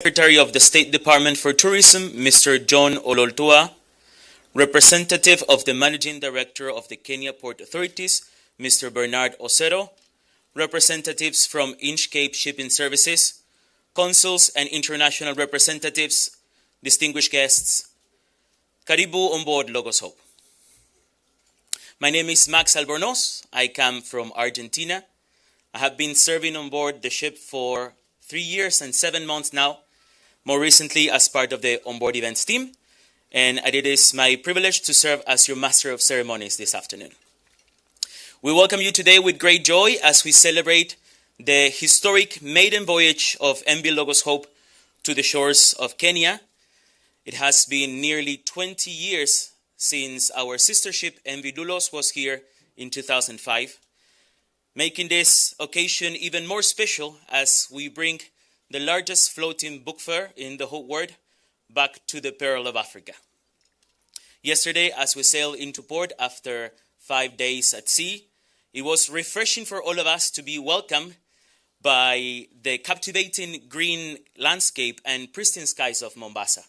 Secretary of the State Department for Tourism, Mr. John Ololtua, representative of the Managing Director of the Kenya Port Authorities, Mr. Bernard Osero, representatives from Inchcape Shipping Services, consuls and international representatives, distinguished guests, Karibu on board Logos Hope. My name is Max Albornoz. I come from Argentina. I have been serving on board the ship for 3 years and 7 months now, more recently as part of the onboard events team, and it is my privilege to serve as your Master of Ceremonies this afternoon. We welcome you today with great joy as we celebrate the historic maiden voyage of MV Logos Hope to the shores of Kenya. It has been nearly 20 years since our sister ship MV Dulos was here in 2005, making this occasion even more special as we bring the largest floating book fair in the whole world back to the Pearl of Africa. Yesterday, as we sailed into port after 5 days at sea, it was refreshing for all of us to be welcomed by the captivating green landscape and pristine skies of Mombasa.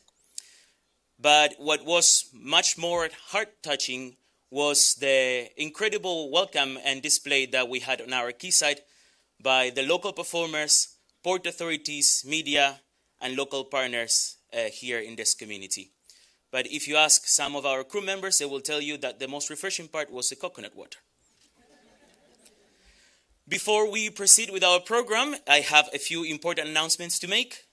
But what was much more heart-touching was the incredible welcome and display that we had on our quayside by the local performers, port authorities, media, and local partners here in this community. But if you ask some of our crew members, they will tell you that the most refreshing part was the coconut water. Before we proceed with our program, I have a few important announcements to make.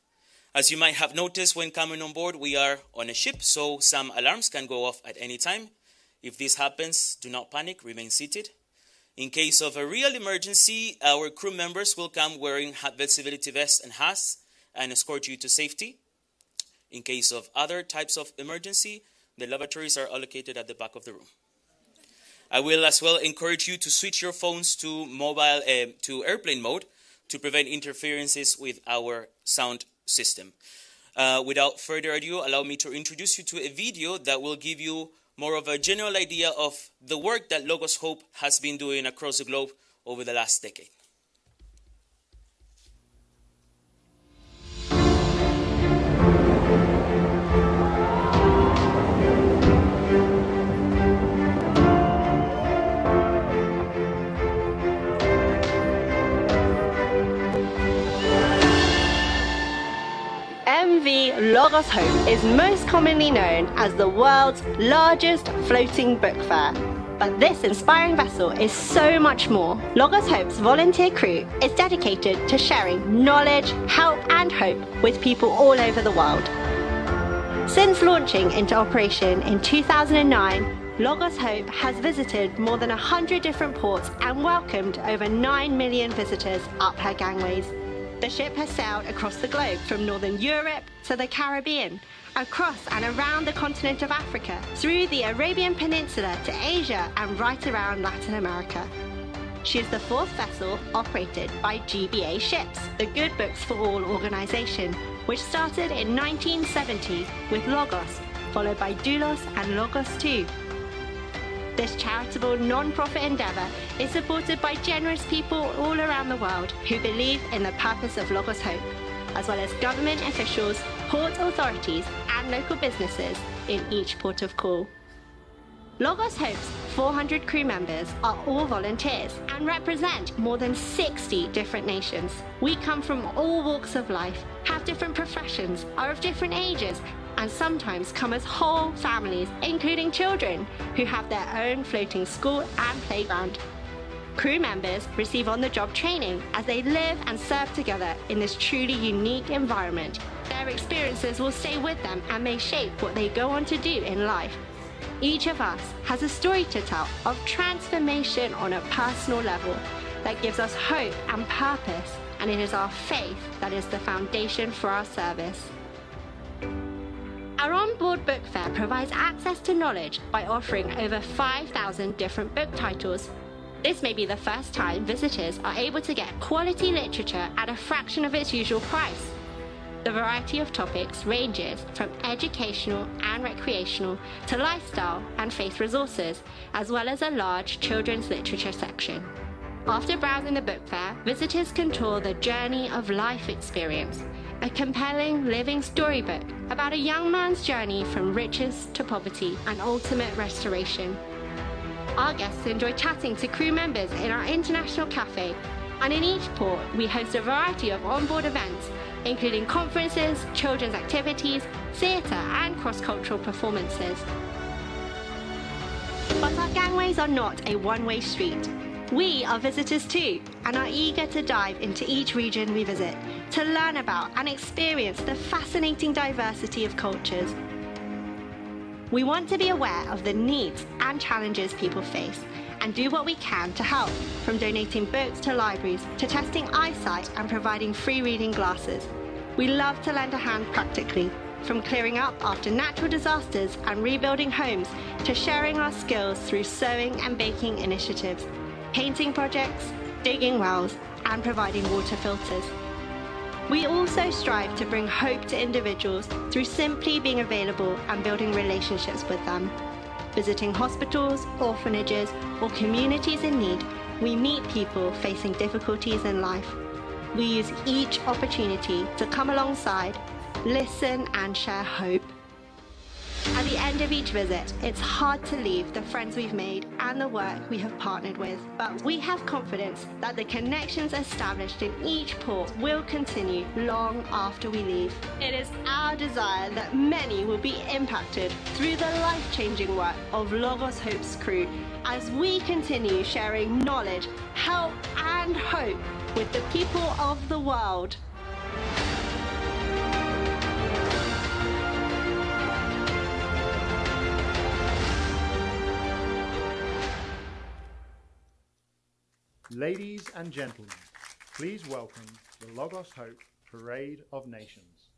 As you might have noticed when coming on board, we are on a ship, so some alarms can go off at any time. If this happens, do not panic, remain seated. In case of a real emergency, our crew members will come wearing visibility vests and hats and escort you to safety. In case of other types of emergency, the lavatories are allocated at the back of the room. I will as well encourage you to switch your phones to airplane mode to prevent interferences with our sound system. Without further ado, allow me to introduce you to a video that will give you more of a general idea of the work that Logos Hope has been doing across the globe over the last decade. MV Logos Hope is most commonly known as the world's largest floating book fair. But this inspiring vessel is so much more. Logos Hope's volunteer crew is dedicated to sharing knowledge, help and hope with people all over the world. Since launching into operation in 2009, Logos Hope has visited more than 100 different ports and welcomed over 9 million visitors up her gangways. The ship has sailed across the globe from Northern Europe to the Caribbean, across and around the continent of Africa, through the Arabian Peninsula to Asia and right around Latin America. She is the fourth vessel operated by GBA Ships, the Good Books for All organization, which started in 1970 with Logos, followed by Doulos and Logos 2. This charitable non-profit endeavour is supported by generous people all around the world who believe in the purpose of Logos Hope, as well as government officials, port authorities and local businesses in each port of call. Logos Hope's 400 crew members are all volunteers and represent more than 60 different nations. We come from all walks of life, have different professions, are of different ages, and sometimes come as whole families, including children who have their own floating school and playground. Crew members receive on-the-job training as they live and serve together in this truly unique environment. Their experiences will stay with them and may shape what they go on to do in life. Each of us has a story to tell of transformation on a personal level that gives us hope and purpose, and it is our faith that is the foundation for our service. Our onboard book fair provides access to knowledge by offering over 5,000 different book titles. This may be the first time visitors are able to get quality literature at a fraction of its usual price. The variety of topics ranges from educational and recreational to lifestyle and faith resources, as well as a large children's literature section. After browsing the book fair, visitors can tour the Journey of Life experience, a compelling living storybook about a young man's journey from riches to poverty and ultimate restoration. Our guests enjoy chatting to crew members in our international cafe, and in each port we host a variety of onboard events, including conferences, children's activities, theatre and cross-cultural performances. But our gangways are not a one-way street. We are visitors too, and are eager to dive into each region we visit, to learn about and experience the fascinating diversity of cultures. We want to be aware of the needs and challenges people face, and do what we can to help, from donating books to libraries, to testing eyesight and providing free reading glasses. We love to lend a hand practically, from clearing up after natural disasters and rebuilding homes, to sharing our skills through sewing and baking initiatives, painting projects, digging wells, and providing water filters. We also strive to bring hope to individuals through simply being available and building relationships with them. Visiting hospitals, orphanages, or communities in need, we meet people facing difficulties in life. We use each opportunity to come alongside, listen, and share hope. At the end of each visit, it's hard to leave the friends we've made and the work we have partnered with, but we have confidence that the connections established in each port will continue long after we leave. It is our desire that many will be impacted through the life-changing work of Logos Hope's crew as we continue sharing knowledge, help, and hope with the people of the world. Ladies and gentlemen, please welcome the Logos Hope Parade of Nations.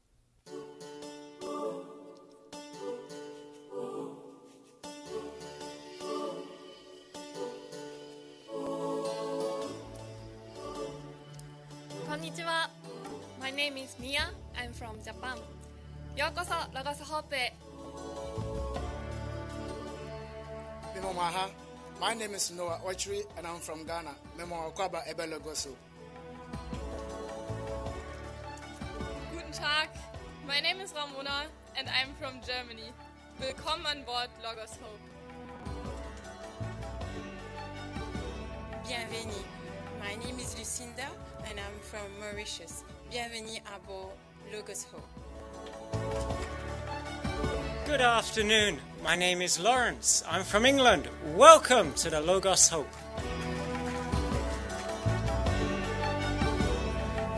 Konnichiwa. My name is Mia. I'm from Japan. ようこそロゴスホープへ。Mimomaha. My name is Noah Ochri and I'm from Ghana. Memo Okwaba Ebe Logoso. Guten Tag. My name is Ramona and I'm from Germany. Willkommen an Bord Logos Hope. Bienvenue. My name is Lucinda and I'm from Mauritius. Bienvenue à bord Logos Hope. Good afternoon. My name is Lawrence. I'm from England. Welcome to the Logos Hope.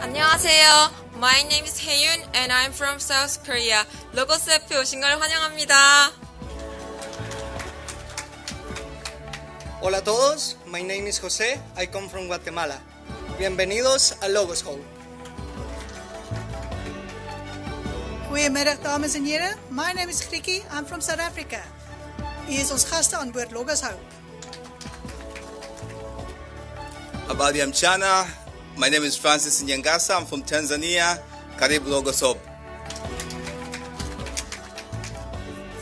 안녕하세요. My name is Haeyun and I'm from South Korea. 로고스 F에 오신 걸 환영합니다. Hola a todos. My name is José. I come from Guatemala. Bienvenidos a Logos Hope. Goedemiddag dames en heren, my name is Grieki, I'm from South Africa. U is ons gasten aan boord Logos Hope. Habari ya mchana, my name is Francis Nyangasa, I'm from Tanzania, karibu Logos Hope.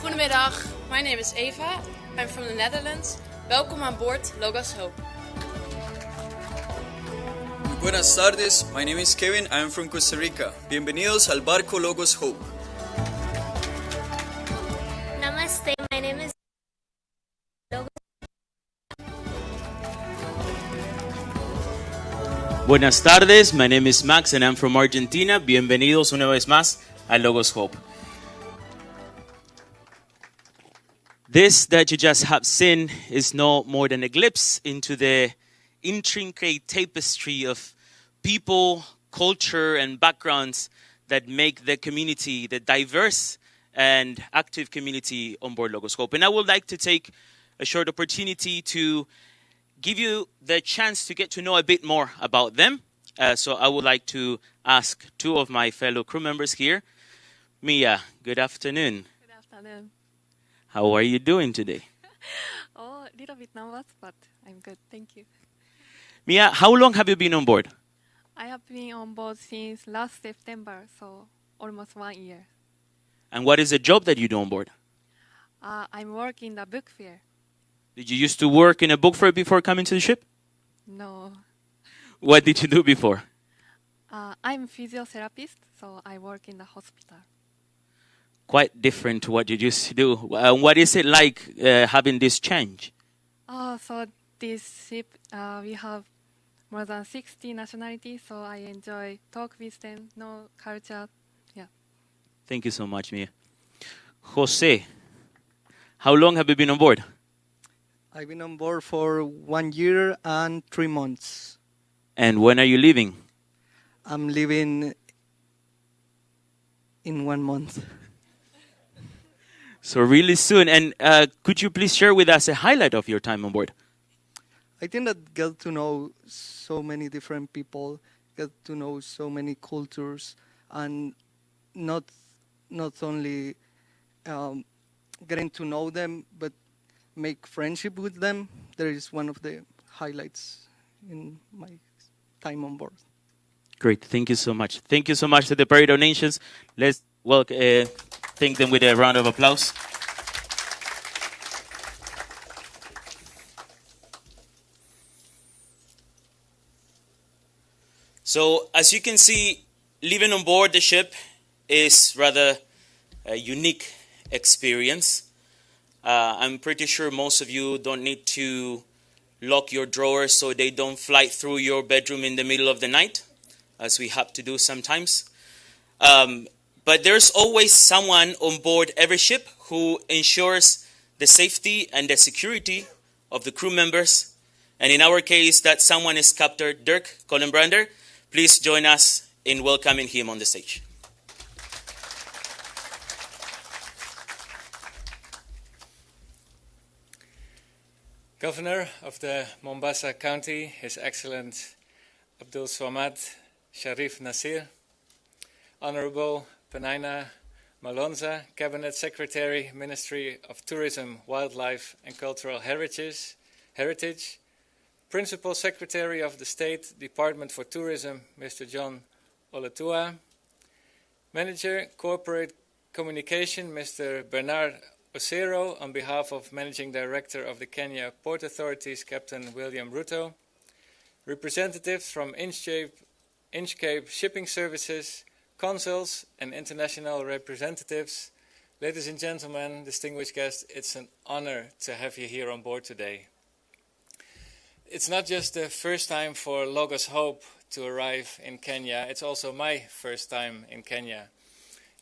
Goedemiddag. My name is Eva. I'm from the Netherlands. Welkom aan boord Logos Hope. Buenas tardes, my name is Kevin, I am from Costa Rica. Bienvenidos al barco Logos Hope. Namaste, my name is Buenas tardes, my name is Max and I'm from Argentina. Bienvenidos una vez más a Logos Hope. This that you just have seen is no more than a glimpse into the intricate tapestry of people, culture, and backgrounds that make the community, the diverse and active community on board Logos Hope. And I would like to take a short opportunity to give you the chance to get to know a bit more about them. So I would like to ask two of my fellow crew members here. Mia, good afternoon. Good afternoon. How are you doing today? Oh, a little bit nervous, but I'm good. Thank you. Mia, how long have you been on board? I have been on board since last September, so almost 1 year. And what is the job that you do on board? I'm working the Bookfair. Did you used to work in a book fair before coming to the ship? No. What did you do before? I'm physiotherapist, so I work in the hospital. Quite different to what you used to do. What is it like having this change? So this ship, we have more than 60 nationalities, so I enjoy talk with them, know culture. Yeah. Thank you so much, Mia. Jose, how long have you been on board? I've been on board for 1 year and 3 months. And when are you leaving? I'm leaving in 1 month. So really soon. And could you please share with us a highlight of your time on board? I think that get to know so many different people, get to know so many cultures, and not only getting to know them, but make friendship with them. That is one of the highlights in my time on board. Great. Thank you so much. Thank you so much to the Parade of Nations. Let's thank them with a round of applause. So, as you can see, living on board the ship is rather a unique experience. I'm pretty sure most of you don't need to lock your drawers so they don't fly through your bedroom in the middle of the night, as we have to do sometimes. But there's always someone on board every ship who ensures the safety and the security of the crew members. And in our case, that someone is Captain Dirk Collenbrander. Please join us in welcoming him on the stage. Governor of the Mombasa County, His Excellent Abdul Swamad Sharif Nasir, Honorable Penaina Malonza, Cabinet Secretary, Ministry of Tourism, Wildlife and Cultural Heritage, Principal Secretary of the State Department for Tourism, Mr. John Olatua, Manager Corporate Communication, Mr. Bernard Osero, on behalf of Managing Director of the Kenya Port Authorities, Captain William Ruto, representatives from Inchcape Shipping Services, consuls and international representatives, ladies and gentlemen, distinguished guests, it's an honor to have you here on board today. It's not just the first time for Logos Hope to arrive in Kenya, it's also my first time in Kenya.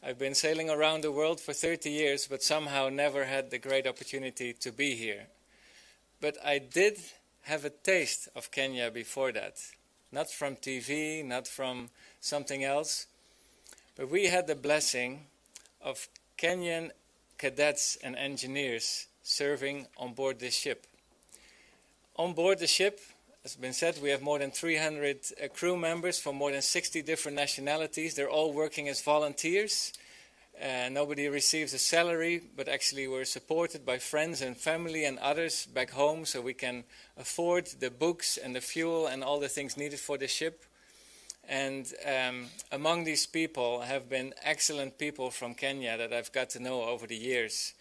I've been sailing around the world for 30 years, but somehow never had the great opportunity to be here. But I did have a taste of Kenya before that. Not from TV, not from something else, but we had the blessing of Kenyan cadets and engineers serving on board this ship. On board the ship, as has been said, we have more than 300 crew members from more than 60 different nationalities. They're all working as volunteers. Nobody receives a salary, but actually we're supported by friends and family and others back home, so we can afford the books and the fuel and all the things needed for the ship. And among these people have been excellent people from Kenya that I've got to know over the years.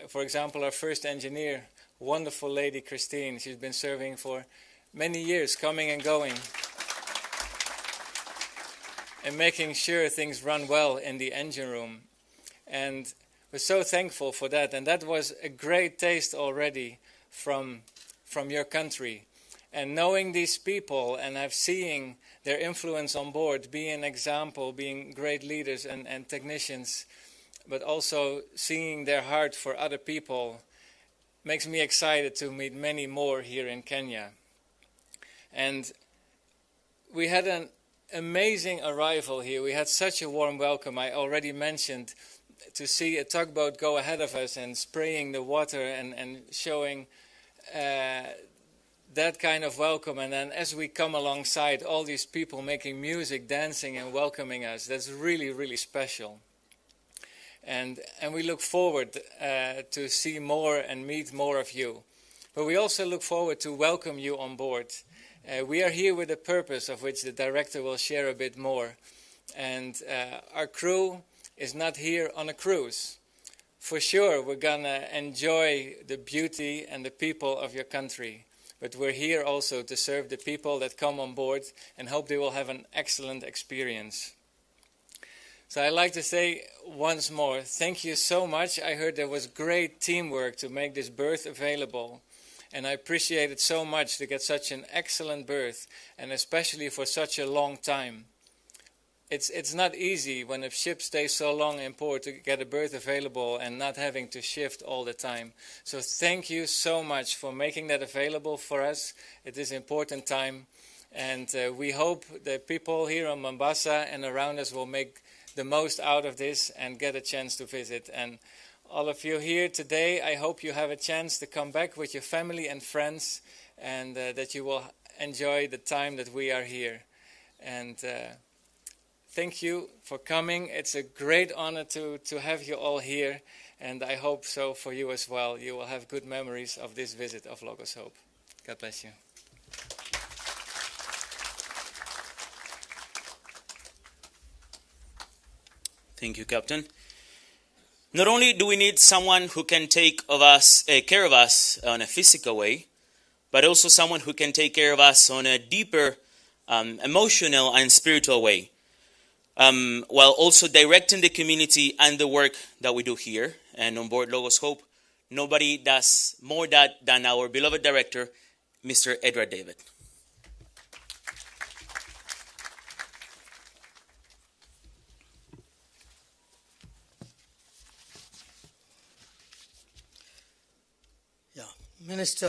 For example, our first engineer, wonderful lady Christine, she's been serving for many years, coming and going, and making sure things run well in the engine room. And we're so thankful for that. And that was a great taste already from your country. And knowing these people and seeing their influence on board, being an example, being great leaders and technicians, but also seeing their heart for other people, makes me excited to meet many more here in Kenya. And we had an amazing arrival here. We had such a warm welcome. I already mentioned to see a tugboat go ahead of us and spraying the water and showing that kind of welcome. And then as we come alongside, all these people making music, dancing and welcoming us. That's really, really special. And we look forward to see more and meet more of you. But we also look forward to welcome you on board. We are here with a purpose of which the director will share a bit more. And our crew is not here on a cruise. For sure, we're going to enjoy the beauty and the people of your country. but we're here also to serve the people that come on board and hope they will have an excellent experience. So I'd like to say once more, thank you so much. I heard there was great teamwork to make this berth available. And I appreciate it so much to get such an excellent berth, and especially for such a long time. It's not easy when a ship stays so long in port to get a berth available and not having to shift all the time. So thank you so much for making that available for us at this important time. And we hope that people here in Mombasa and around us will make the most out of this and get a chance to visit. And all of you here today, I hope you have a chance to come back with your family and friends, and that you will enjoy the time that we are here. And thank you for coming. It's a great honor to have you all here, and I hope so for you as well. You will have good memories of this visit of Logos Hope. God bless you. Thank you, Captain. Not only do we need someone who can take care of us on a physical way, but also someone who can take care of us on a deeper emotional and spiritual way, while also directing the community and the work that we do here. And on board Logos Hope, nobody does more that than our beloved director, Mr. Edward David. Minister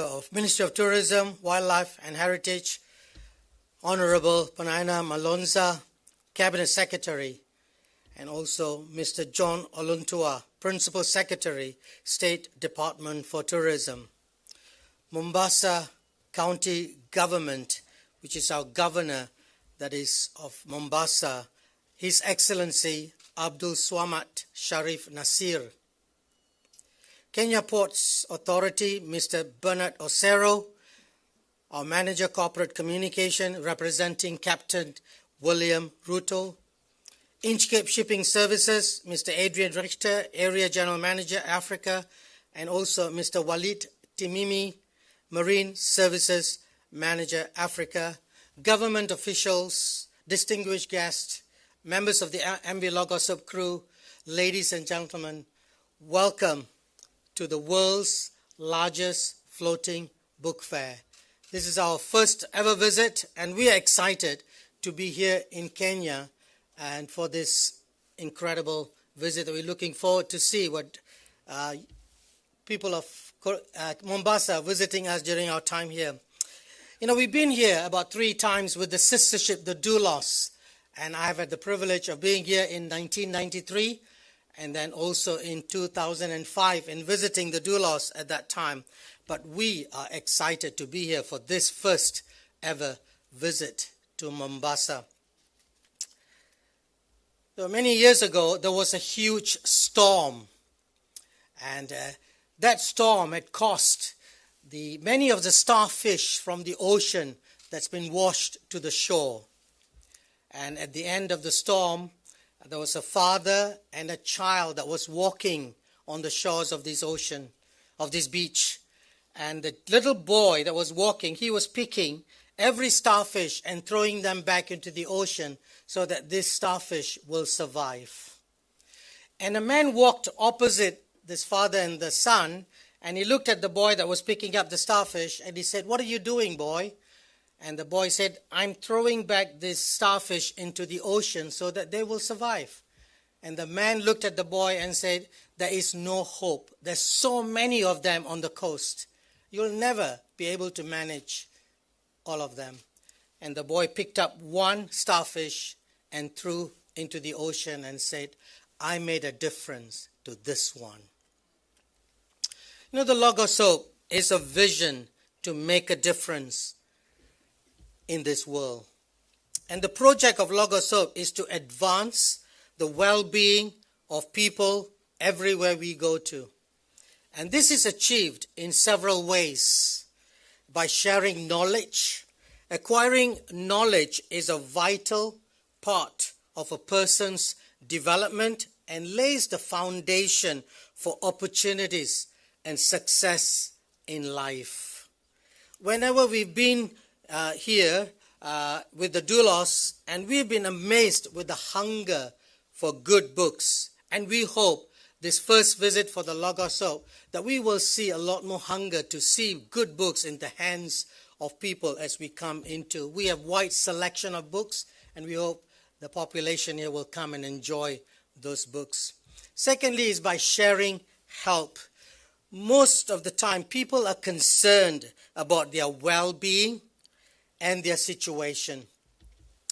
of Tourism, Wildlife and Heritage, Honorable Panaina Malonza, Cabinet Secretary, and also Mr. John Oluntua, Principal Secretary, State Department for Tourism. Mombasa County Government, which is our governor, that is of Mombasa, His Excellency Abdul Swamat Sharif Nasir. Kenya Ports Authority, Mr. Bernard Osero, our Manager Corporate Communication, representing Captain William Ruto. Inchcape Shipping Services, Mr. Adrian Richter, Area General Manager, Africa, and also Mr. Walid Timimi, Marine Services Manager, Africa. Government officials, distinguished guests, members of the MV Logos Hope crew, ladies and gentlemen, welcome to the world's largest floating book fair. This is our first ever visit, and we are excited to be here in Kenya and for this incredible visit. We're looking forward to see what people of Mombasa visiting us during our time here. You know, we've been here about 3 times with the sister ship, the Doulos, and I've had the privilege of being here in 1993 and then also in 2005 and visiting the Doulos at that time. But we are excited to be here for this first ever visit to Mombasa. So many years ago, there was a huge storm, and that storm had cost many of the starfish from the ocean that's been washed to the shore. And at the end of the storm, there was a father and a child that was walking on the shores of this ocean, of this beach. And the little boy that was walking, he was picking every starfish and throwing them back into the ocean so that this starfish will survive. And a man walked opposite this father and the son, and he looked at the boy that was picking up the starfish, and he said, "What are you doing, boy?" And the boy said, "I'm throwing back this starfish into the ocean so that they will survive." And the man looked at the boy and said, "There is no hope. There's so many of them on the coast. You'll never be able to manage all of them." And the boy picked up one starfish and threw into the ocean and said, "I made a difference to this one." You know, the Logos Hope is a vision to make a difference in this world. And the project of Logos Hope is to advance the well-being of people everywhere we go to. And this is achieved in several ways. By sharing knowledge. Acquiring knowledge is a vital part of a person's development and lays the foundation for opportunities and success in life. whenever we've been here with the doulos, and we've been amazed with the hunger for good books. And we hope this first visit for the Logos Hope that we will see a lot more hunger to see good books in the hands of people as we come into. We have wide selection of books, and we hope the population here will come and enjoy those books. Secondly is by sharing help. Most of the time, people are concerned about their well-being and their situation.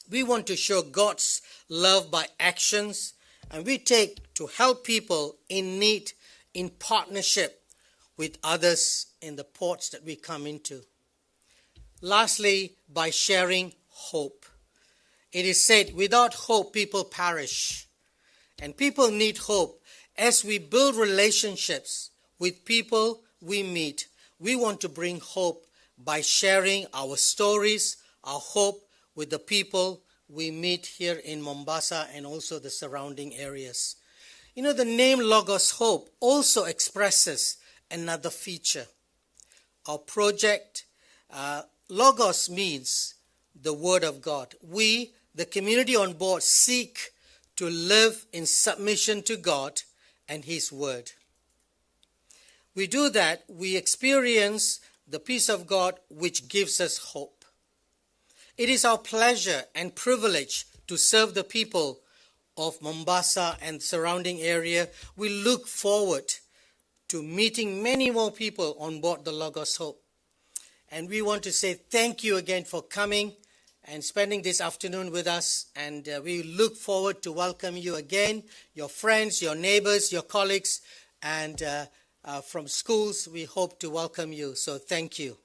We want to show God's love by actions, and we take to help people in need in partnership with others in the ports that we come into. Lastly, by sharing hope. It is said, without hope, people perish. And people need hope. As we build relationships with people we meet, we want to bring hope by sharing our stories, our hope with the people we meet here in Mombasa and also the surrounding areas. You know, the name Logos Hope also expresses another feature. Our project, Logos means the Word of God. We, the community on board, seek to live in submission to God and His Word. We do that, we experience the peace of God which gives us hope. It is our pleasure and privilege to serve the people of Mombasa and surrounding area. We look forward to meeting many more people on board the Logos Hope. And we want to say thank you again for coming and spending this afternoon with us. And we look forward to welcome you again, your friends, your neighbors, your colleagues, and from schools, we hope to welcome you. So thank you.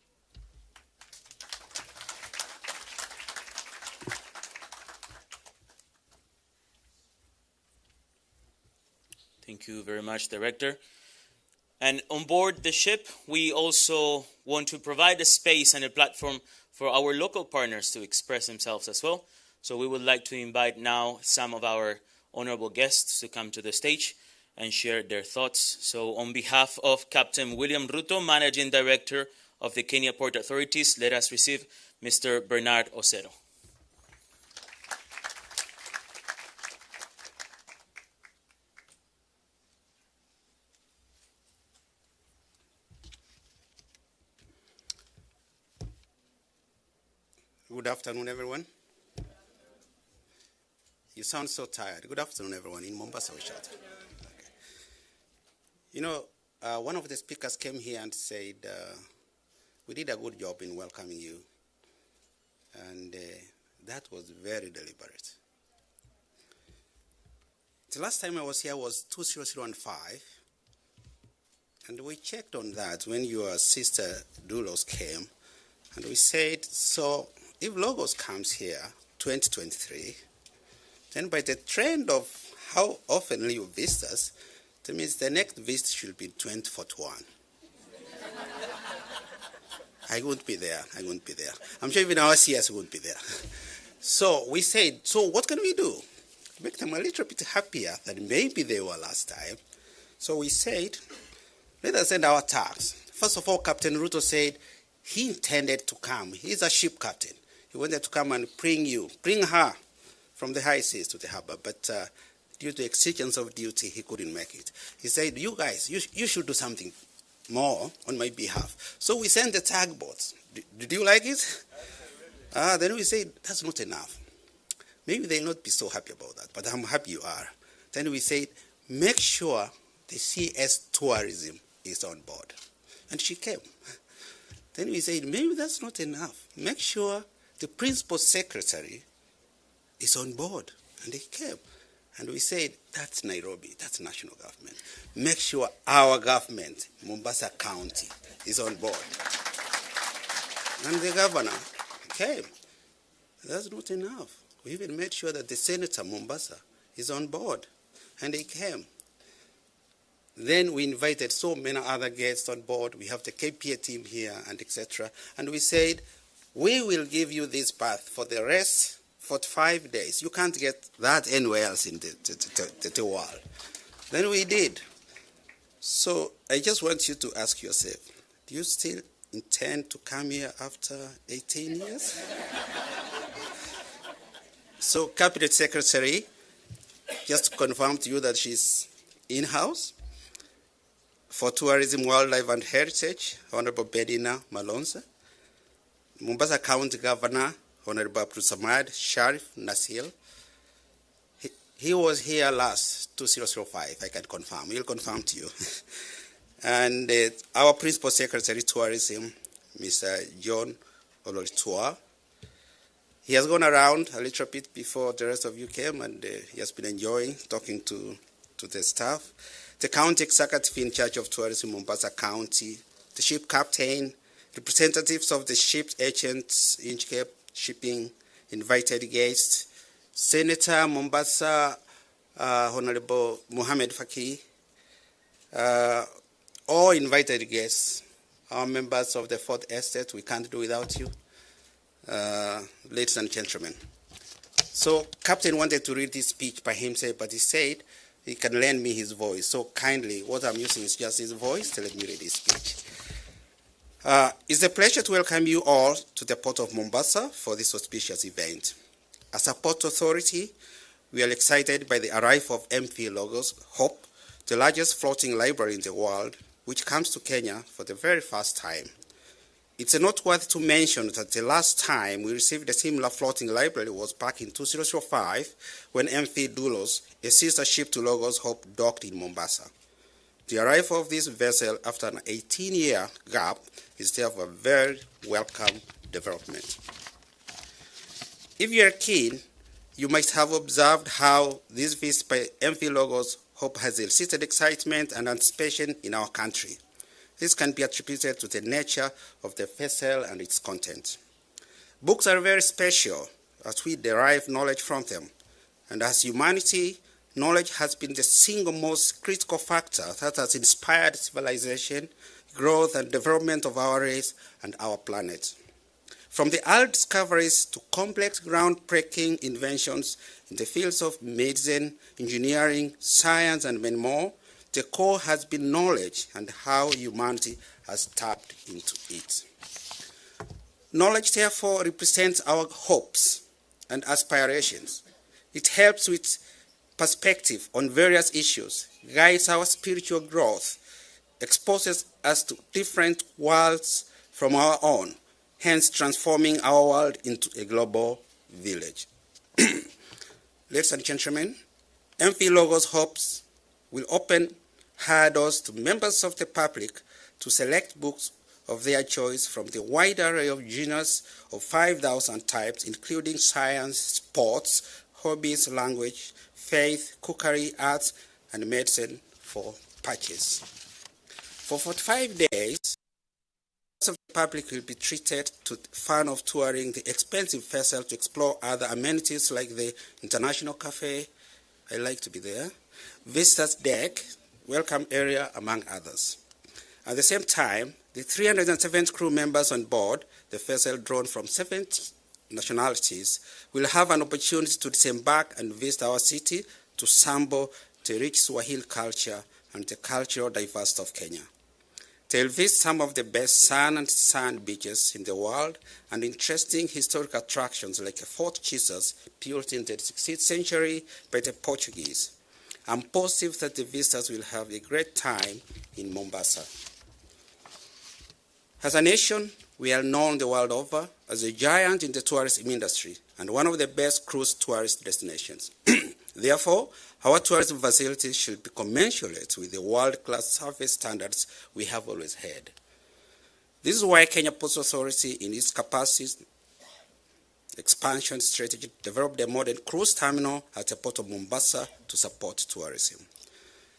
Thank you very much, Director. And on board the ship, we also want to provide a space and a platform for our local partners to express themselves as well. So we would like to invite now some of our honorable guests to come to the stage and share their thoughts. So on behalf of Captain William Ruto, Managing Director of the Kenya Port Authorities, let us receive Mr. Bernard Osero. Good afternoon, everyone. You sound so tired. Good afternoon, everyone. In Mombasa, we shout. Okay. You know, one of the speakers came here and said, we did a good job in welcoming you. And that was very deliberate. The last time I was here was 20015. And we checked on that when your sister Doulos came. And we said, so if Logos comes here 2023, then by the trend of how often you visit us, that means the next visit should be 2041. I won't be there. I won't be there. I'm sure even our CS won't be there. So we said, so what can we do? Make them a little bit happier than maybe they were last time. So we said, let us send our tags. First of all, Captain Ruto said he intended to come. He's a ship captain. He wanted to come and bring her from the high seas to the harbor, but due to exigence of duty, he couldn't make it. He said, you guys, you should do something more on my behalf. So we sent the tugboats. Did you like it? Then we said, that's not enough. Maybe they'll not be so happy about that, but I'm happy you are. Then we said, make sure the CS tourism is on board. And she came. Then we said, maybe that's not enough. Make sure the principal secretary is on board. And he came. And we said, that's Nairobi, that's national government. Make sure our government, Mombasa County, is on board. And the governor came. That's not enough. We even made sure that the senator, Mombasa, is on board. And he came. Then we invited so many other guests on board. We have the KPA team here and etc. And we said, we will give you this path for the rest, for 5 days. You can't get that anywhere else in the world. Then we did. So I just want you to ask yourself, do you still intend to come here after 18 years. So, Cabinet Secretary, just to confirm to you that she's in-house. For Tourism, Wildlife and Heritage, Honorable Bedina Malonza. Mombasa County Governor, Honorable Abdulsamad Sharif Nasil. He was here last 2005, I can confirm. We'll confirm to you. And our Principal Secretary, Tourism, Mr. John Ololtua. He has gone around a little bit before the rest of you came, and he has been enjoying talking to the staff. The County Executive in charge of Tourism, Mombasa County, the ship captain, representatives of the ship agents, Inchcape Shipping, invited guests, Senator Mombasa, Honorable Mohammed Faki, all invited guests, our members of the Fourth Estate, we can't do without you, ladies and gentlemen. So, Captain wanted to read this speech by himself, but he said he can lend me his voice. So kindly, what I'm using is just his voice to let me read his speech. It's a pleasure to welcome you all to the Port of Mombasa for this auspicious event. As a port authority, we are excited by the arrival of MP Logos Hope, the largest floating library in the world, which comes to Kenya for the very first time. It's noteworthy to mention that the last time we received a similar floating library was back in 2005 when MV Doulos, a sister ship to Logos Hope, docked in Mombasa. The arrival of this vessel after an 18-year gap is therefore a very welcome development. If you are keen, you might have observed how this visit by MV Logos Hope has elicited excitement and anticipation in our country. This can be attributed to the nature of the vessel and its content. Books are very special as we derive knowledge from them. And as humanity, knowledge has been the single most critical factor that has inspired civilization, growth and development of our race and our planet. From the early discoveries to complex groundbreaking inventions in the fields of medicine, engineering, science and many more, the core has been knowledge and how humanity has tapped into it. Knowledge, therefore, represents our hopes and aspirations. It helps with perspective on various issues, guides our spiritual growth, exposes us to different worlds from our own, hence transforming our world into a global village. Ladies and gentlemen, MV Logos hopes will open her doors to members of the public to select books of their choice from the wide array of genres of 5,000 types, including science, sports, hobbies, language, faith, cookery, arts, and medicine for purchase. For 45 days, members of the public will be treated to fun of touring the expensive vessel to explore other amenities like the International Cafe, I like to be there, Visitors Deck, welcome area, among others. At the same time, the 307 crew members on board the vessel drawn from 70 nationalities will have an opportunity to disembark and visit our city to sample the rich Swahili culture and the cultural diversity of Kenya. They'll visit some of the best sand beaches in the world and interesting historic attractions like Fort Jesus, built in the 16th century by the Portuguese. I'm positive that the visitors will have a great time in Mombasa. As a nation, we are known the world over as a giant in the tourism industry and one of the best cruise tourist destinations. Therefore, our tourism facilities should be commensurate with the world-class service standards we have always had. This is why Kenya Ports Authority, in its capacity expansion strategy, developed a modern cruise terminal at the port of Mombasa to support tourism.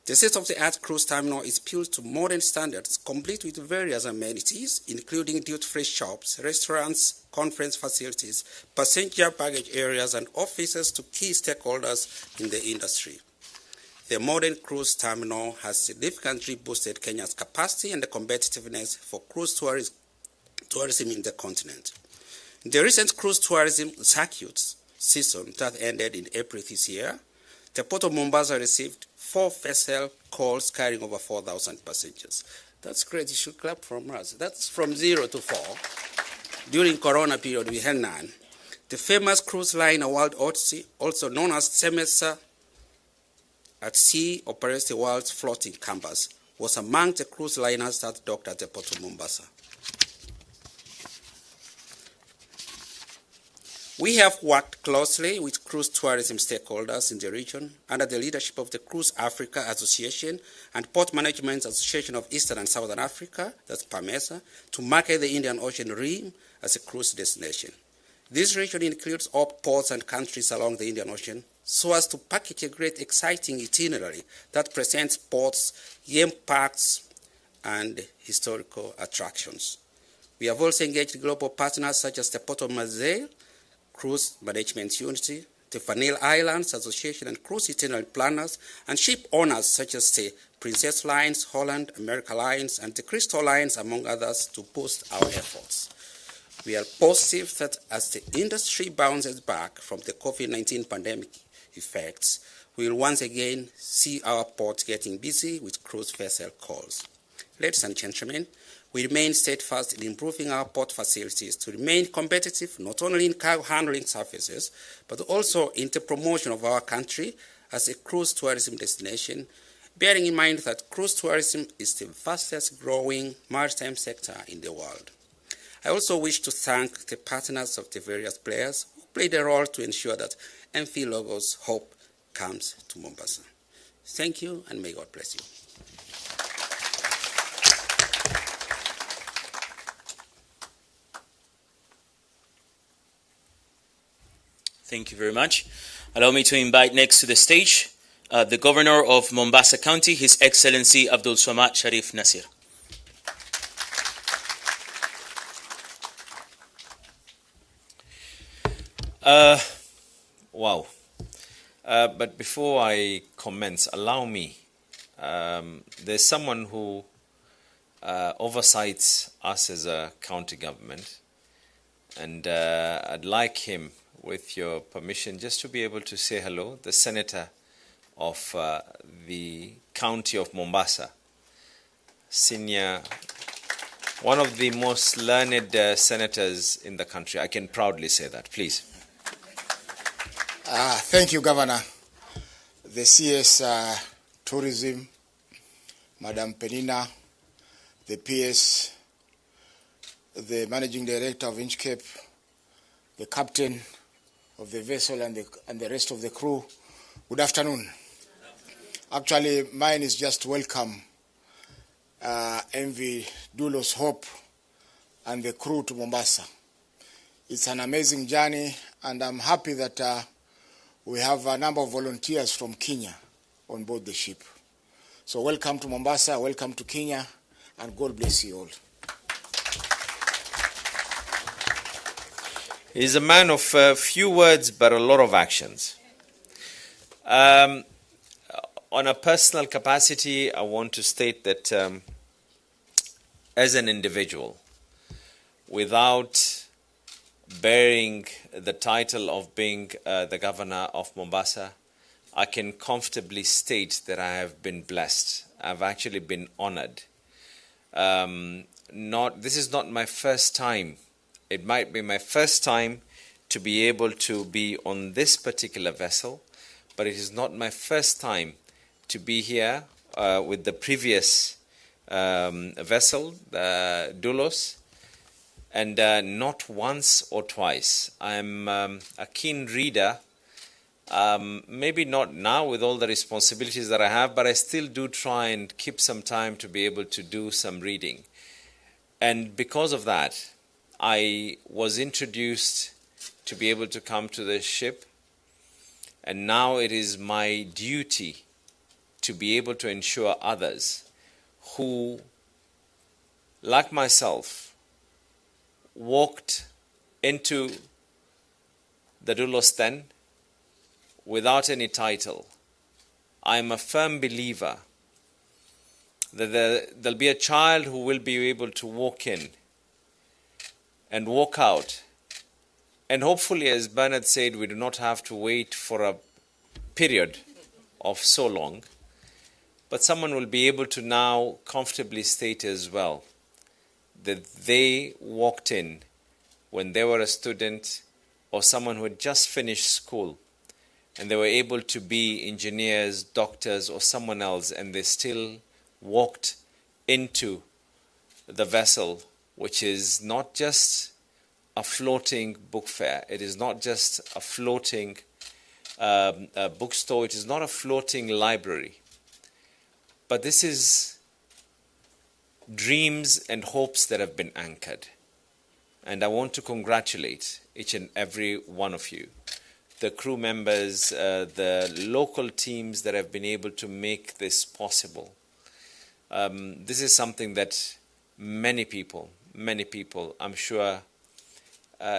The state-of-the-art cruise terminal is built to modern standards, complete with various amenities, including duty-free shops, restaurants, conference facilities, passenger baggage areas, and offices to key stakeholders in the industry. The modern cruise terminal has significantly boosted Kenya's capacity and the competitiveness for cruise tourism in the continent. In the recent cruise tourism circuit season that ended in April this year, the Port of Mombasa received 4 vessel calls carrying over 4,000 passengers. That's great. You should clap from us. That's from 0 to 4. During Corona period, we had none. The famous cruise liner World Odyssey, also known as Semester at sea, operates the world's floating campus, was among the cruise liners that docked at the port of Mombasa. We have worked closely with cruise tourism stakeholders in the region under the leadership of the Cruise Africa Association and Port Management Association of Eastern and Southern Africa, that's PAMESA, to market the Indian Ocean Rim as a cruise destination. This region includes all ports and countries along the Indian Ocean, so as to package a great exciting itinerary that presents ports, game parks, and historical attractions. We have also engaged global partners such as the Port of Marseille, Cruise Management Unity, the Vanille Islands Association and cruise itinerary planners, and ship owners such as the Princess Lines, Holland, America Lines, and the Crystal Lines, among others, to boost our efforts. We are positive that as the industry bounces back from the COVID-19 pandemic effects, we will once again see our ports getting busy with cruise vessel calls. Ladies and gentlemen, we remain steadfast in improving our port facilities to remain competitive not only in cargo handling services, but also in the promotion of our country as a cruise tourism destination, bearing in mind that cruise tourism is the fastest growing maritime sector in the world. I also wish to thank the partners of the various players who played a role to ensure that MV Logo's hope comes to Mombasa. Thank you, and may God bless you. Thank you very much. Allow me to invite next to the stage the Governor of Mombasa County, His Excellency Abdul Swamad Sharif Nasir. Wow. But before I commence, allow me. There's someone who oversights us as a county government, and I'd like him, with your permission, just to be able to say hello, the Senator of the County of Mombasa, senior, one of the most learned senators in the country. I can proudly say that. Please. Thank you, Governor. The CS Tourism, Madam Penina, the PS, the Managing Director of Inchcape, the Captain of the vessel and the rest of the crew, good afternoon. Actually, mine is just welcome MV Dulos Hope and the crew to Mombasa. It's an amazing journey, and I'm happy that we have a number of volunteers from Kenya on board the ship. So welcome to Mombasa, welcome to Kenya, and God bless you all. He's a man of few words but a lot of actions. On a personal capacity, I want to state that as an individual, without bearing the title of being the Governor of Mombasa, I can comfortably state that I have been blessed. I've actually been honored. This is not my first time. It might be my first time to be able to be on this particular vessel, but it is not my first time to be here with the previous vessel, Dulos, and not once or twice. I'm a keen reader, maybe not now with all the responsibilities that I have, but I still do try and keep some time to be able to do some reading. And because of that, I was introduced to be able to come to the ship, and now it is my duty to be able to ensure others who, like myself, walked into the Dulos then without any title. I am a firm believer that there'll be a child who will be able to walk in and walk out. And hopefully, as Bernard said, we do not have to wait for a period of so long. but someone will be able to now comfortably state as well that they walked in when they were a student or someone who had just finished school, and they were able to be engineers, doctors, or someone else, and they still walked into the vessel, which is not just a floating book fair. It is not just a floating bookstore. It is not a floating library. But this is dreams and hopes that have been anchored. And I want to congratulate each and every one of you, the crew members, the local teams that have been able to make this possible. This is something that many people, I'm sure,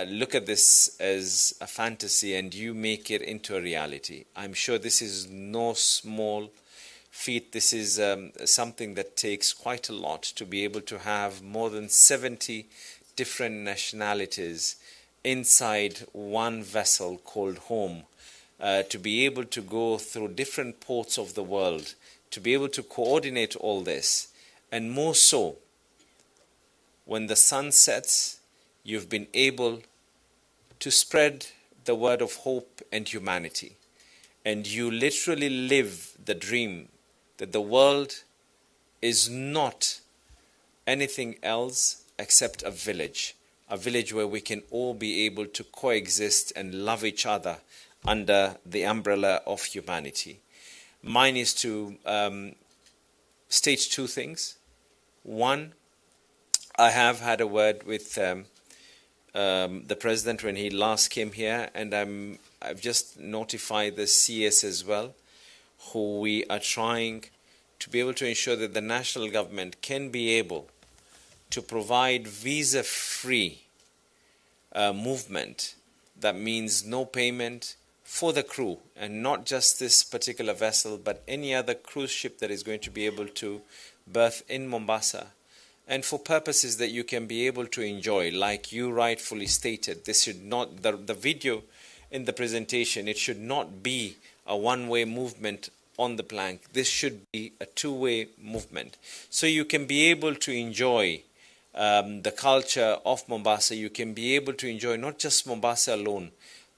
look at this as a fantasy and you make it into a reality. I'm sure this is no small feat. This is something that takes quite a lot to be able to have more than 70 different nationalities inside one vessel called home, to be able to go through different ports of the world, to be able to coordinate all this, and more so, when the sun sets, you've been able to spread the word of hope and humanity. And you literally live the dream that the world is not anything else except a village where we can all be able to coexist and love each other under the umbrella of humanity. Mine is to state two things. One, I have had a word with the President when he last came here, and I've just notified the CS as well, who we are trying to be able to ensure that the national government can be able to provide visa-free movement. That means no payment for the crew, and not just this particular vessel, but any other cruise ship that is going to be able to berth in Mombasa, and for purposes that you can be able to enjoy, like you rightfully stated. This should not, the video in the presentation, it should not be a one-way movement on the plank. This should be a two-way movement, so you can be able to enjoy the culture of Mombasa. You can be able to enjoy not just Mombasa alone,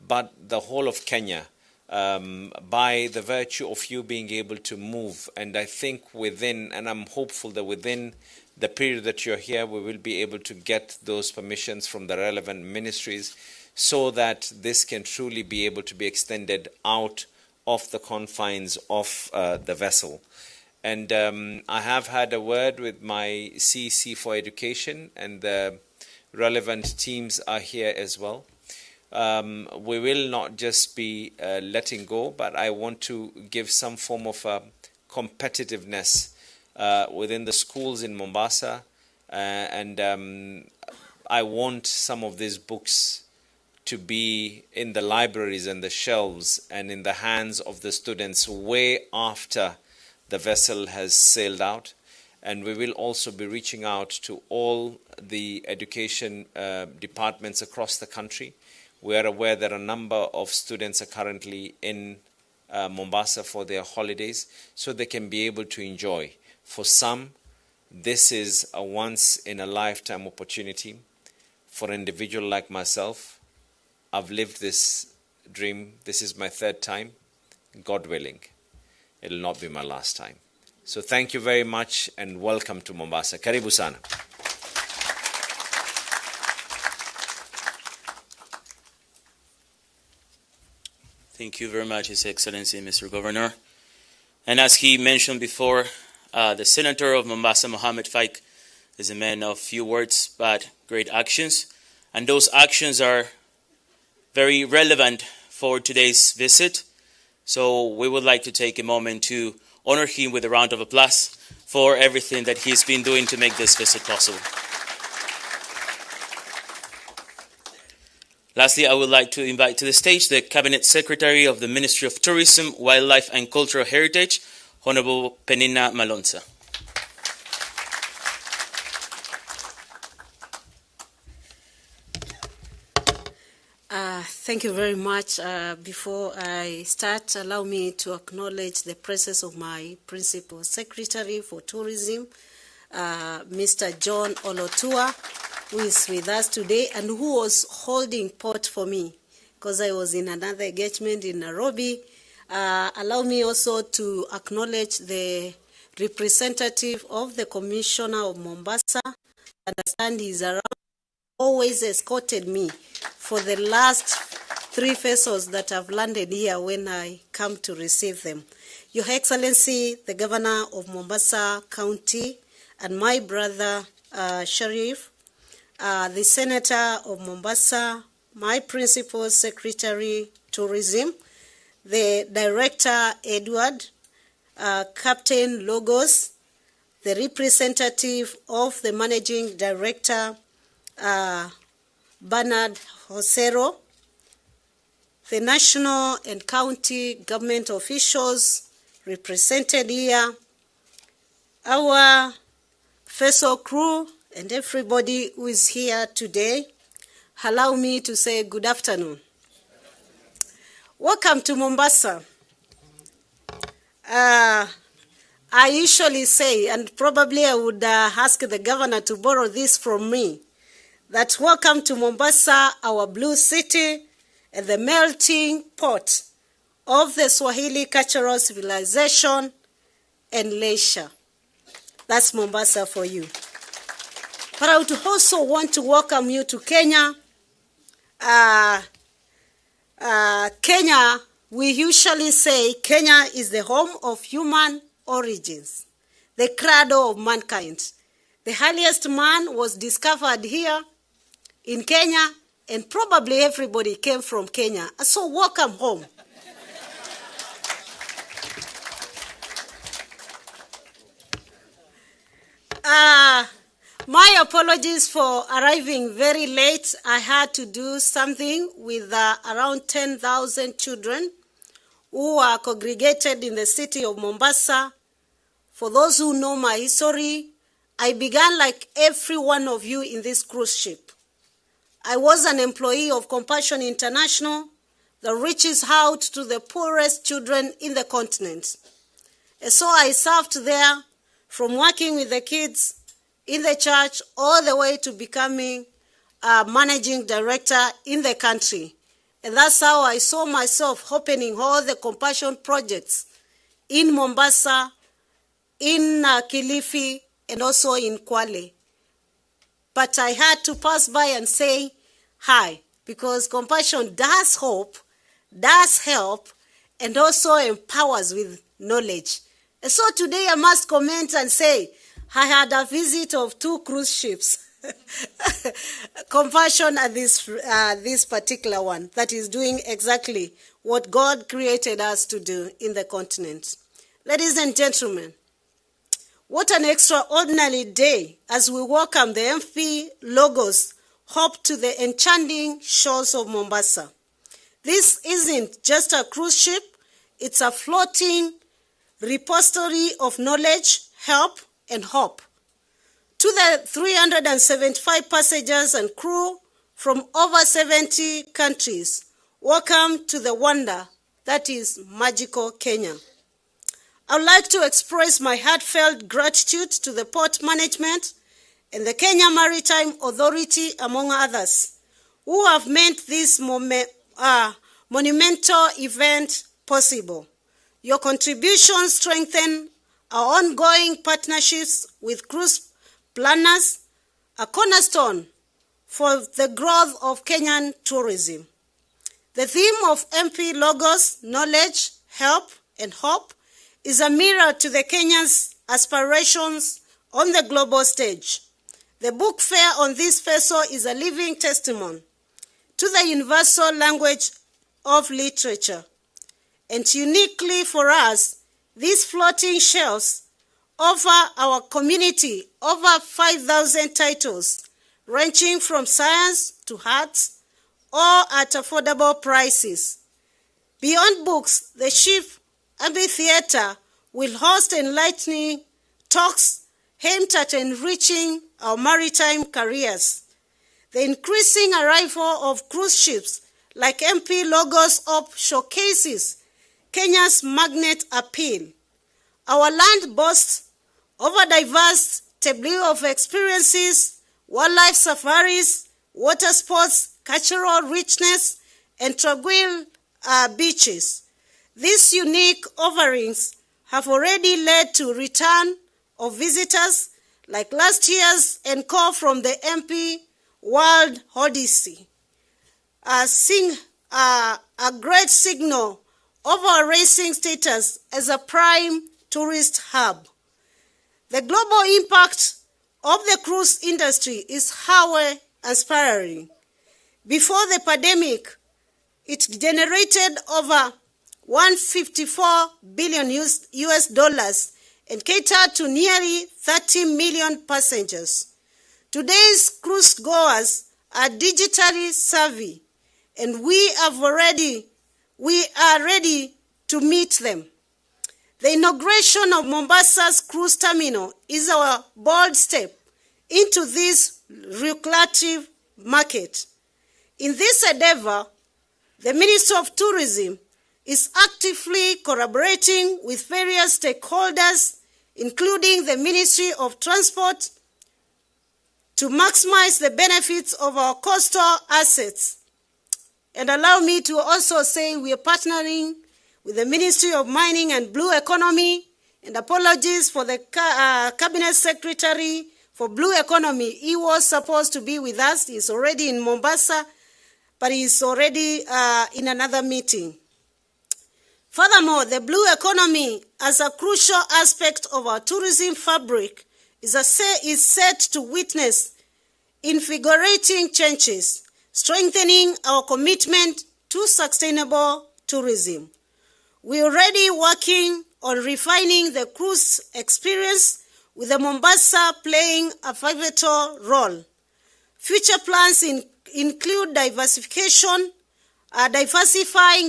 but the whole of Kenya, by the virtue of you being able to move. And I think and I'm hopeful that within the period that you're here, we will be able to get those permissions from the relevant ministries, so that this can truly be able to be extended out of the confines of the vessel. And I have had a word with my CEC for Education, and the relevant teams are here as well. We will not just be letting go, but I want to give some form of competitiveness within the schools in Mombasa, and I want some of these books to be in the libraries and the shelves and in the hands of the students way after the vessel has sailed out. And we will also be reaching out to all the education departments across the country. We are aware that a number of students are currently in Mombasa for their holidays, so they can be able to enjoy. For some, this is a once-in-a-lifetime opportunity. For an individual like myself, I've lived this dream. This is my third time. God willing, it'll not be my last time. So thank you very much and welcome to Mombasa. Karibu sana. Thank you very much, His Excellency, Mr. Governor. And as he mentioned before, the Senator of Mombasa, Mohammed Faik, is a man of few words but great actions. And those actions are very relevant for today's visit. So we would like to take a moment to honor him with a round of applause for everything that he's been doing to make this visit possible. Lastly, I would like to invite to the stage the Cabinet Secretary of the Ministry of Tourism, Wildlife and Cultural Heritage, Honorable Penina Malonza. Thank you very much. Before I start, allow me to acknowledge the presence of my Principal Secretary for Tourism, Mr. John Olotua, who is with us today and who was holding port for me because I was in another engagement in Nairobi. Allow me also to acknowledge the representative of the Commissioner of Mombasa. I understand he's around, always escorted me for the last 3 vessels that have landed here when I come to receive them. Your Excellency, the Governor of Mombasa County, and my brother Sharif, the Senator of Mombasa, my Principal Secretary, Tourism, the Director, Edward, Captain Logos, the representative of the Managing Director, Bernard Osero, the national and county government officials represented here, our vessel crew, and everybody who is here today. Allow me to say good afternoon. Welcome to Mombasa. I usually say, and probably I would ask the governor to borrow this from me, that welcome to Mombasa, our blue city, and the melting pot of the Swahili cultural civilization and leisure. That's Mombasa for you. But I would also want to welcome you to Kenya. Kenya, we usually say Kenya is the home of human origins, the cradle of mankind. The earliest man was discovered here in Kenya, and probably everybody came from Kenya. So welcome home. My apologies for arriving very late. I had to do something with around 10,000 children who are congregated in the city of Mombasa. For those who know my history, I began like every one of you in this cruise ship. I was an employee of Compassion International that reaches out to the poorest children in the continent. And so I served there from working with the kids in the church all the way to becoming a managing director in the country. And that's how I saw myself opening all the compassion projects in Mombasa, in Kilifi, and also in Kwale. But I had to pass by and say hi, because compassion does hope, does help, and also empowers with knowledge. And so today I must comment and say, I had a visit of 2 cruise ships. Compassion at this particular one that is doing exactly what God created us to do in the continent. Ladies and gentlemen, what an extraordinary day as we welcome the MP Logos Hope to the enchanting shores of Mombasa. This isn't just a cruise ship, it's a floating repository of knowledge, help, and hope. To the 375 passengers and crew from over 70 countries, welcome to the wonder that is magical Kenya. I would like to express my heartfelt gratitude to the port management and the Kenya Maritime Authority, among others, who have made this monumental event possible. Your contributions strengthen our ongoing partnerships with cruise planners, a cornerstone for the growth of Kenyan tourism. The theme of MP Logos, knowledge, help, and hope, is a mirror to the Kenya's aspirations on the global stage. The book fair on this vessel is a living testimony to the universal language of literature. And uniquely for us, these floating shelves offer our community over 5,000 titles, ranging from science to arts, all at affordable prices. Beyond books, the ship amphitheater will host enlightening talks aimed at enriching our maritime careers. The increasing arrival of cruise ships like MP Logos Op showcases Kenya's magnet appeal. Our land boasts of a diverse tableau of experiences, wildlife safaris, water sports, cultural richness, and tranquil beaches. These unique offerings have already led to return of visitors like last year's encore from the MP World Odyssey. A great signal of our racing status as a prime tourist hub. The global impact of the cruise industry is highly inspiring. Before the pandemic, it generated over $154 billion US dollars and catered to nearly 30 million passengers. Today's cruise goers are digitally savvy, and we are ready to meet them. The inauguration of Mombasa's cruise terminal is our bold step into this lucrative market. In this endeavor, the Ministry of Tourism is actively collaborating with various stakeholders, including the Ministry of Transport, to maximize the benefits of our coastal assets. And allow me to also say we are partnering with the Ministry of Mining and Blue Economy, and apologies for the Cabinet Secretary for Blue Economy. He was supposed to be with us. He's already in Mombasa, but he's already in another meeting. Furthermore, the blue economy, as a crucial aspect of our tourism fabric, is set to witness invigorating changes, strengthening our commitment to sustainable tourism. We are already working on refining the cruise experience, with the Mombasa playing a pivotal role. Future plans include diversifying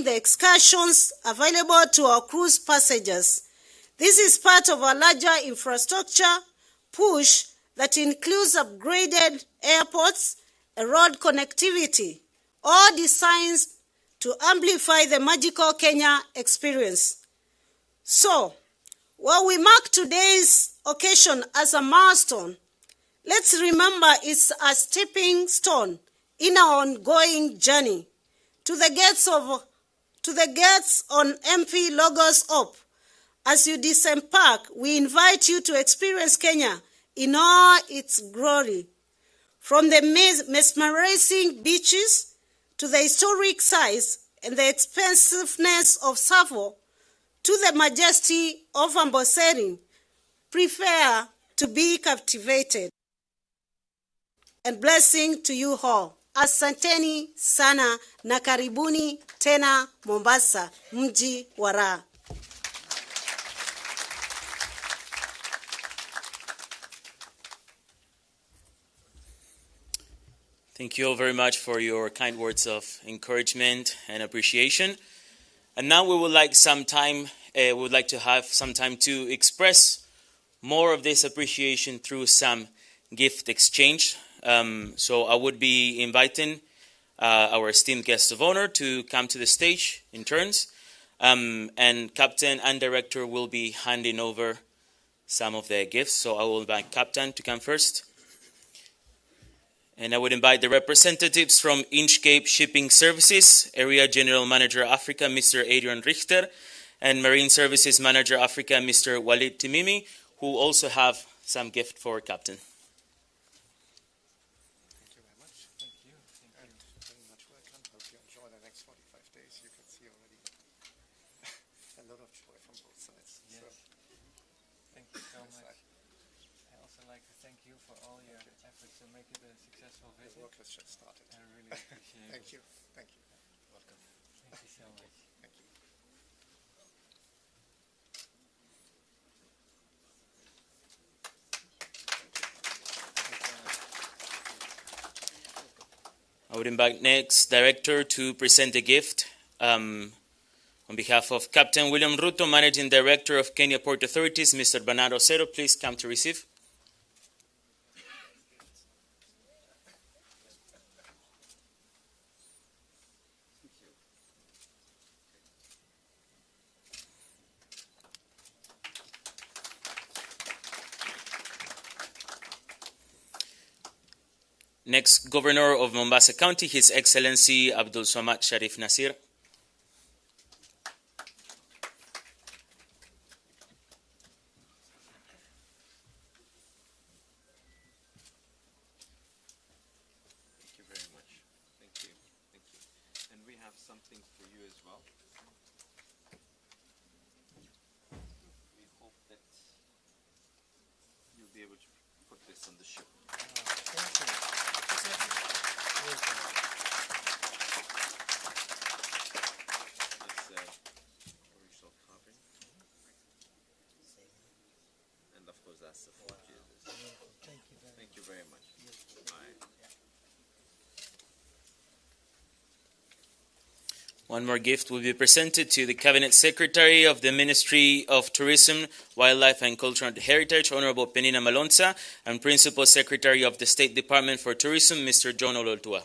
the excursions available to our cruise passengers. This is part of a larger infrastructure push that includes upgraded airports and road connectivity, all designed to amplify the magical Kenya experience. So, while we mark today's occasion as a milestone, let's remember it's a stepping stone in our ongoing journey to the gates on MP Logos Op. As you disembark, we invite you to experience Kenya in all its glory. From the mesmerizing beaches to the historic size and the expansiveness of Savo to the majesty of Amboseli, prepare to be captivated. And blessing to you all. Asanteni sana na karibuni tena Mombasa, mji wa raha. Thank you all very much for your kind words of encouragement and appreciation. And now we would like to have some time to express more of this appreciation through some gift exchange. So I would be inviting our esteemed guests of honor to come to the stage in turns. And Captain and Director will be handing over some of their gifts. So I will invite Captain to come first. And I would invite the representatives from Inchcape Shipping Services, Area General Manager Africa, Mr. Adrian Richter, and Marine Services Manager Africa, Mr. Walid Timimi, who also have some gift for Captain. Thank you very much. Thank you. And very much welcome. Hope you enjoy the next 45 days. You can see already a lot of joy from both sides. Yes. So, thank you so much. I also like to thank you for all your efforts to make it a successful visit. The work has just started. I really appreciate Thank it. you. Thank you. Welcome. Thank you so much. Thank you. I would invite next Director to present the gift. On behalf of Captain William Ruto, Managing Director of Kenya Port Authorities, Mr. Bernard Osero, please come to receive. Next, Governor of Mombasa County, His Excellency Abdul Samad Sharif Nasir. Thank you very much. Thank you. Thank you. And we have something for you as well. We hope that you'll be able to put this on the ship. It's original carving. And of course that's the full Jesus. Thank you very much. Bye. One more gift will be presented to the Cabinet Secretary of the Ministry of Tourism, Wildlife and Cultural Heritage, Honorable Penina Malonza, and Principal Secretary of the State Department for Tourism, Mr. John Ololtua.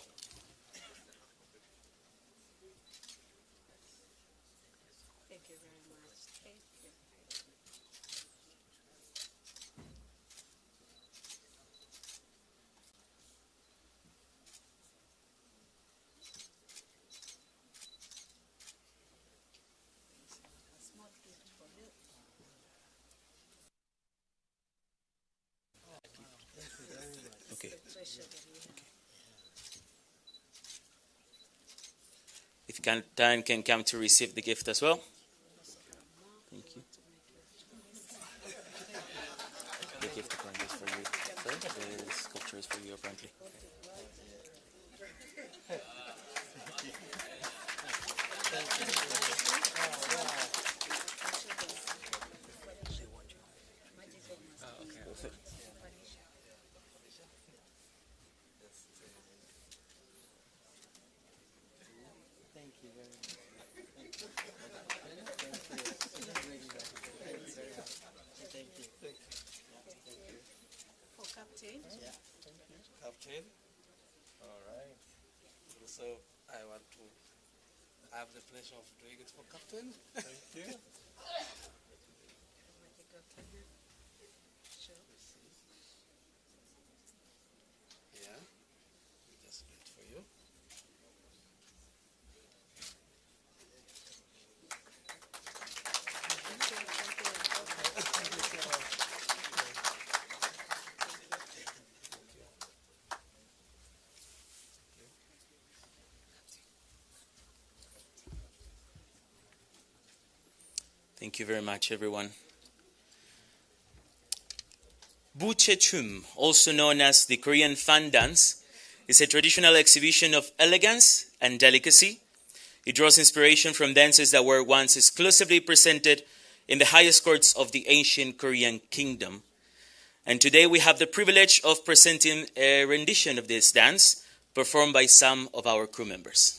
Okay. If Dan can come to receive the gift as well. Thank you. The gift apparently is for you. Sorry, the sculpture is for you apparently. Captain. All right. So I want to have the pleasure of doing it for Captain. Thank you. Yeah. Just do it for you. Thank you very much, everyone. Buchechum, also known as the Korean fan dance, is a traditional exhibition of elegance and delicacy. It draws inspiration from dances that were once exclusively presented in the highest courts of the ancient Korean kingdom. And today we have the privilege of presenting a rendition of this dance performed by some of our crew members.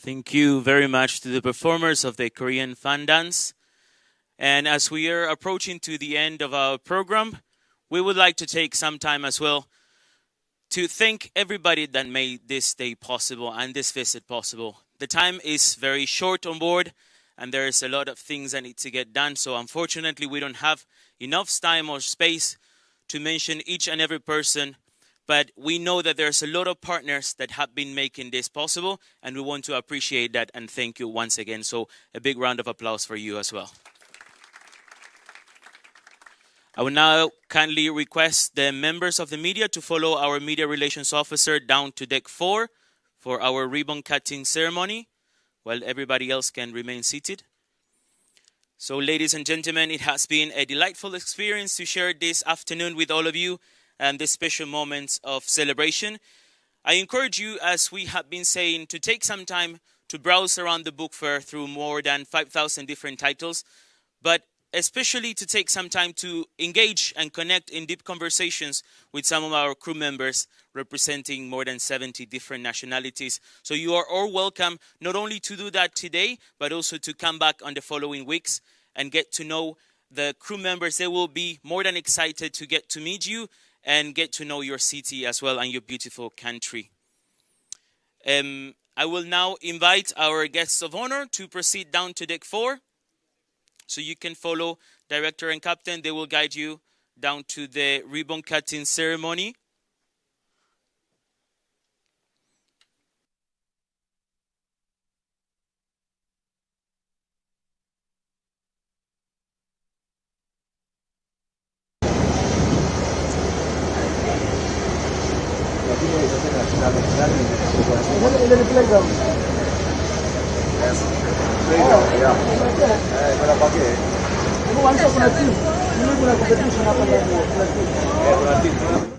Thank you very much to the performers of the Korean fan dance. And as we are approaching to the end of our program, we would like to take some time as well to thank everybody that made this day possible and this visit possible. The time is very short on board, and there is a lot of things that need to get done. So unfortunately, we don't have enough time or space to mention each and every person. But we know that there's a lot of partners that have been making this possible, and we want to appreciate that and thank you once again. So a big round of applause for you as well. I will now kindly request the members of the media to follow our media relations officer down to deck 4 for our ribbon cutting ceremony, while everybody else can remain seated. So ladies and gentlemen, it has been a delightful experience to share this afternoon with all of you and this special moments of celebration. I encourage you, as we have been saying, to take some time to browse around the book fair through more than 5,000 different titles, but especially to take some time to engage and connect in deep conversations with some of our crew members representing more than 70 different nationalities. So you are all welcome not only to do that today, but also to come back on the following weeks and get to know the crew members. They will be more than excited to get to meet you and get to know your city as well and your beautiful country. I will now invite our guests of honor to proceed down to deck 4. So you can follow director and captain. They will guide you down to the ribbon cutting ceremony. Ini